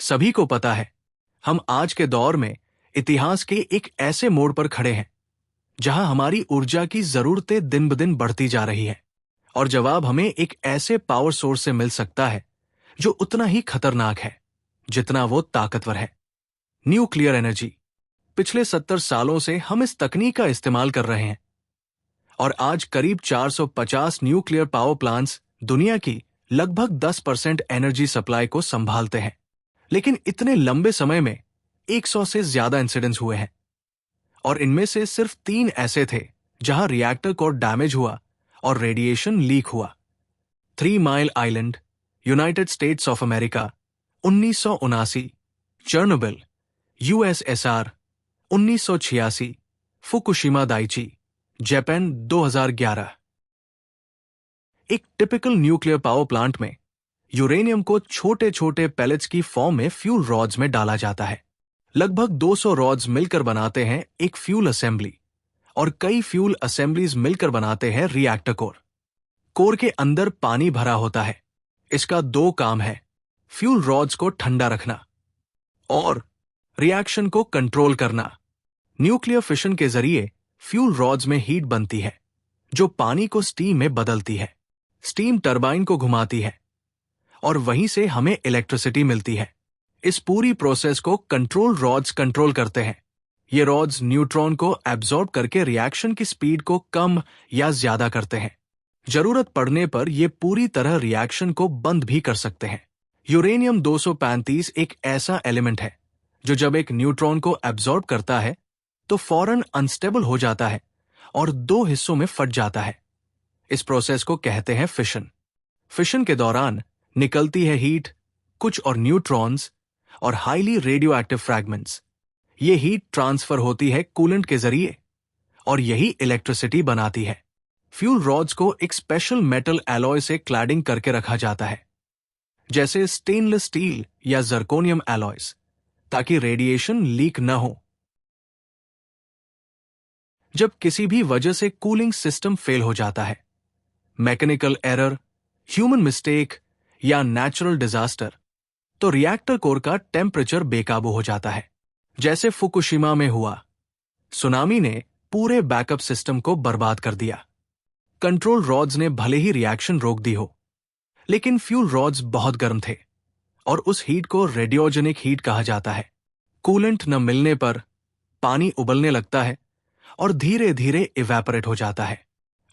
सभी को पता है, हम आज के दौर में इतिहास के एक ऐसे मोड़ पर खड़े हैं जहां हमारी ऊर्जा की जरूरतें दिन ब दिन बढ़ती जा रही है और जवाब हमें एक ऐसे पावर सोर्स से मिल सकता है जो उतना ही खतरनाक है जितना वो ताकतवर है। Nuclear energy. पिछले 70 सालों से हम इस तकनीक का इस्तेमाल कर रहे हैं और आज करीब 450 न्यूक्लियर पावर प्लांट्स दुनिया की लगभग 10% एनर्जी सप्लाई को संभालते हैं। लेकिन इतने लंबे समय में 100 से ज्यादा इंसिडेंट्स हुए हैं और इनमें से सिर्फ 3 ऐसे थे जहां रिएक्टर कोर डैमेज हुआ और रेडिएशन लीक हुआ। 3 mile island, United States of America 1979, Chernobyl USSR 1986, Fukushima Daiichi Japan 2011। एक टिपिकल न्यूक्लियर पावर प्लांट में यूरेनियम को छोटे छोटे पैलेट्स की फॉर्म में फ्यूल रॉड्स में डाला जाता है। लगभग 200 रॉड्स मिलकर बनाते हैं एक फ्यूल असेंबली और कई फ्यूल असेंबलीज मिलकर बनाते हैं रिएक्टर कोर। कोर के अंदर पानी भरा होता है। इसका 2 काम है, फ्यूल रॉड्स को ठंडा रखना और रिएक्शन को कंट्रोल करना। न्यूक्लियर फिशन के जरिए फ्यूल रॉड्स में हीट बनती है जो पानी को स्टीम में बदलती है। स्टीम टरबाइन को घुमाती है और वहीं से हमें इलेक्ट्रिसिटी मिलती है। इस पूरी प्रोसेस को कंट्रोल रॉड्स कंट्रोल करते हैं। ये रॉड्स न्यूट्रॉन को एब्जॉर्ब करके रिएक्शन की स्पीड को कम या ज्यादा करते हैं। जरूरत पड़ने पर ये पूरी तरह रिएक्शन को बंद भी कर सकते हैं। यूरेनियम 235 एक ऐसा एलिमेंट है जो जब एक न्यूट्रॉन को एब्जॉर्ब करता है तो फौरन अनस्टेबल हो जाता है और 2 हिस्सों में फट जाता है। इस प्रोसेस को कहते हैं फिशन। फिशन के दौरान निकलती है हीट, कुछ और न्यूट्रॉन्स और हाईली रेडियो एक्टिव फ्रैगमेंट्स। ये हीट ट्रांसफर होती है कूलेंट के जरिए और यही इलेक्ट्रिसिटी बनाती है। फ्यूल रॉड्स को एक स्पेशल मेटल एलॉय से क्लैडिंग करके रखा जाता है, जैसे स्टेनलेस स्टील या जर्कोनियम एलॉयज, ताकि रेडिएशन लीक न हो। जब किसी भी वजह से कूलिंग सिस्टम फेल हो जाता है, मैकेनिकल एरर, ह्यूमन मिस्टेक या नेचुरल डिजास्टर, तो रिएक्टर कोर का टेम्परेचर बेकाबू हो जाता है। जैसे फुकुशिमा में हुआ, सुनामी ने पूरे बैकअप सिस्टम को बर्बाद कर दिया। कंट्रोल रॉड्स ने भले ही रिएक्शन रोक दी हो, लेकिन फ्यूल रॉड्स बहुत गर्म थे और उस हीट को रेडियोजेनिक हीट कहा जाता है। कूलेंट न मिलने पर पानी उबलने लगता है और धीरे धीरे इवेपोरेट हो जाता है।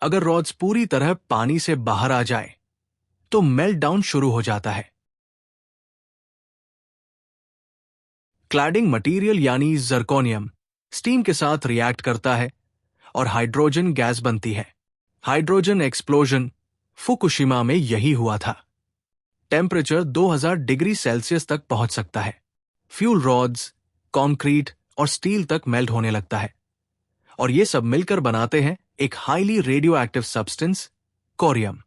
अगर रॉड्स पूरी तरह पानी से बाहर आ जाए तो मेल्ट डाउन शुरू हो जाता है। क्लैडिंग मटेरियल यानी जर्कोनियम स्टीम के साथ रिएक्ट करता है और हाइड्रोजन गैस बनती है। हाइड्रोजन एक्सप्लोजन फुकुशिमा में यही हुआ था। टेम्परेचर 2000 डिग्री सेल्सियस तक पहुंच सकता है। फ्यूल रॉड्स, कंक्रीट और स्टील तक मेल्ट होने लगता है और ये सब मिलकर बनाते हैं एक हाईली रेडियो एक्टिव सब्सटेंस, कोरियम।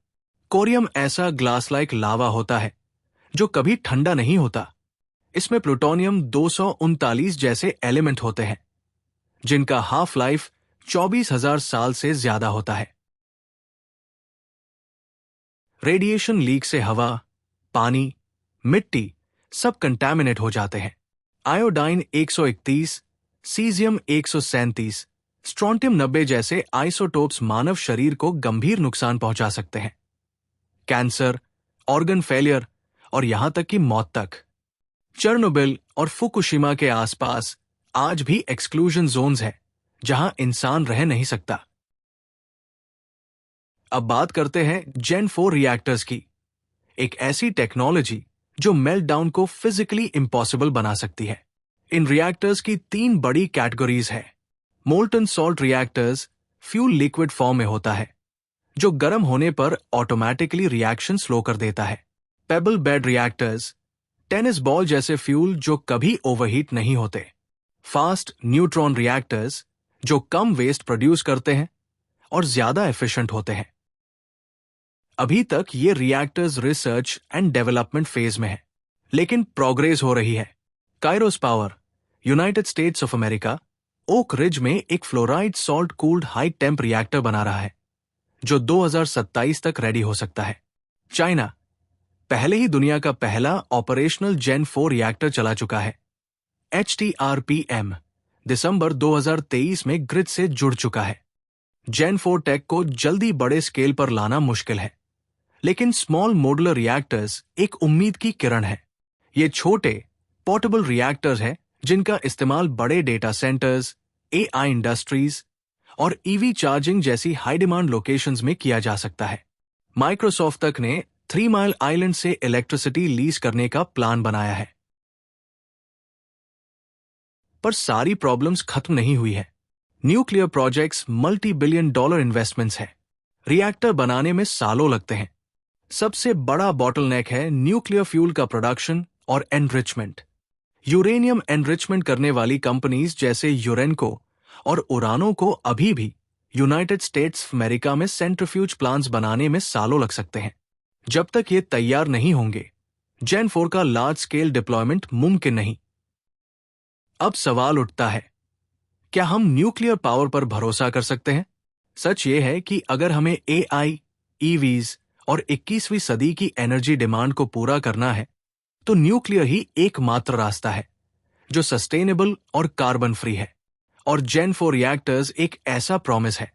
कोरियम ऐसा ग्लास लाइक लावा होता है जो कभी ठंडा नहीं होता। इसमें प्लूटोनियम 239 जैसे एलिमेंट होते हैं जिनका हाफ लाइफ 24,000 साल से ज्यादा होता है। रेडिएशन लीक से हवा, पानी, मिट्टी सब कंटैमिनेट हो जाते हैं। आयोडाइन 131, सीजियम 137, स्ट्रोंटियम 90 जैसे आइसोटोप्स मानव शरीर को गंभीर नुकसान पहुंचा सकते हैं। कैंसर, ऑर्गन फेलियर और यहां तक कि मौत तक। चर्नोबिल और फुकुशिमा के आसपास आज भी एक्सक्लूजन जोन्स हैं जहां इंसान रह नहीं सकता। अब बात करते हैं जेन 4 रिएक्टर्स की, एक ऐसी टेक्नोलॉजी जो मेल्टडाउन को फिजिकली इम्पॉसिबल बना सकती है। इन रिएक्टर्स की 3 बड़ी कैटेगरीज है। Molten salt reactors fuel liquid form में होता है जो गर्म होने पर ऑटोमेटिकली रिएक्शन स्लो कर देता है। Payable bed reactors, tennis ball जैसे फ्यूल जो कभी ओवरहीट नहीं होते। फास्ट न्यूट्रॉन रिएक्टर्स जो कम वेस्ट प्रोड्यूस करते हैं और ज्यादा एफिशिएंट होते हैं। अभी तक ये reactors research and development phase में है, लेकिन प्रोग्रेस हो रही है। Kairos Power, United States of America, Oak Ridge में एक fluoride salt cooled high temp reactor बना रहा है जो 2027 तक रेडी हो सकता है। चाइना, पहले ही दुनिया का पहला ऑपरेशनल जेन 4 रिएक्टर चला चुका है। HTRPM दिसंबर 2023 में ग्रिड से जुड़ चुका है। जेन 4 टेक को जल्दी बड़े स्केल पर लाना मुश्किल है, लेकिन स्मॉल मॉड्यूलर रिएक्टर्स एक उम्मीद की किरण है। ये छोटे पोर्टेबल रिएक्टर्स हैं जिनका इस्तेमाल बड़े डेटा सेंटर्स, AI इंडस्ट्रीज और EV चार्जिंग जैसी हाई डिमांड लोकेशंस में किया जा सकता है। माइक्रोसॉफ्ट तक ने 3 माइल आइलैंड से इलेक्ट्रिसिटी लीज करने का प्लान बनाया है। पर सारी प्रॉब्लम्स खत्म नहीं हुई है। Nuclear projects multi billion dollar investments हैं। रिएक्टर बनाने में सालों लगते हैं। सबसे बड़ा बॉटलनेक है न्यूक्लियर फ्यूल का प्रोडक्शन और एनरिचमेंट। यूरेनियम एनरिचमेंट करने वाली कंपनीज जैसे यूरेनको और उरानो को अभी भी यूनाइटेड स्टेट्स अमेरिका में सेंट्रीफ्यूज प्लांट्स बनाने में सालों लग सकते हैं। जब तक ये तैयार नहीं होंगे, जेन 4 का लार्ज स्केल डिप्लॉयमेंट मुमकिन नहीं। अब सवाल उठता है, क्या हम न्यूक्लियर पावर पर भरोसा कर सकते हैं? सच ये है कि अगर हमें AI, EVs और 21वीं सदी की एनर्जी डिमांड को पूरा करना है, तो न्यूक्लियर ही एकमात्र रास्ता है जो सस्टेनेबल और कार्बन फ्री है। और जेन 4 रिएक्टर्स एक ऐसा प्रॉमिस है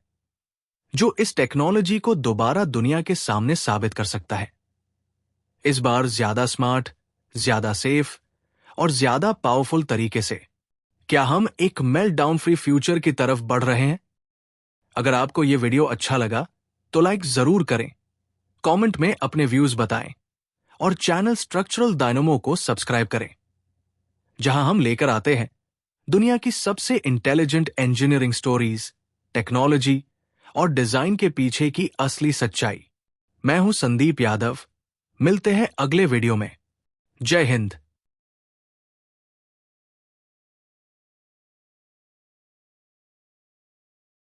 जो इस टेक्नोलॉजी को दोबारा दुनिया के सामने साबित कर सकता है। इस बार ज्यादा स्मार्ट, ज्यादा सेफ और ज्यादा पावरफुल तरीके से। क्या हम एक मेल्ट डाउन फ्री फ्यूचर की तरफ बढ़ रहे हैं? अगर आपको यह वीडियो अच्छा लगा तो लाइक जरूर करें, कमेंट में अपने व्यूज बताएं और चैनल स्ट्रक्चरल डायनामो को सब्सक्राइब करें, जहां हम लेकर आते हैं दुनिया की सबसे इंटेलिजेंट इंजीनियरिंग स्टोरीज, टेक्नोलॉजी और डिजाइन के पीछे की असली सच्चाई। मैं हूं संदीप यादव। मिलते हैं अगले वीडियो में। जय हिंद।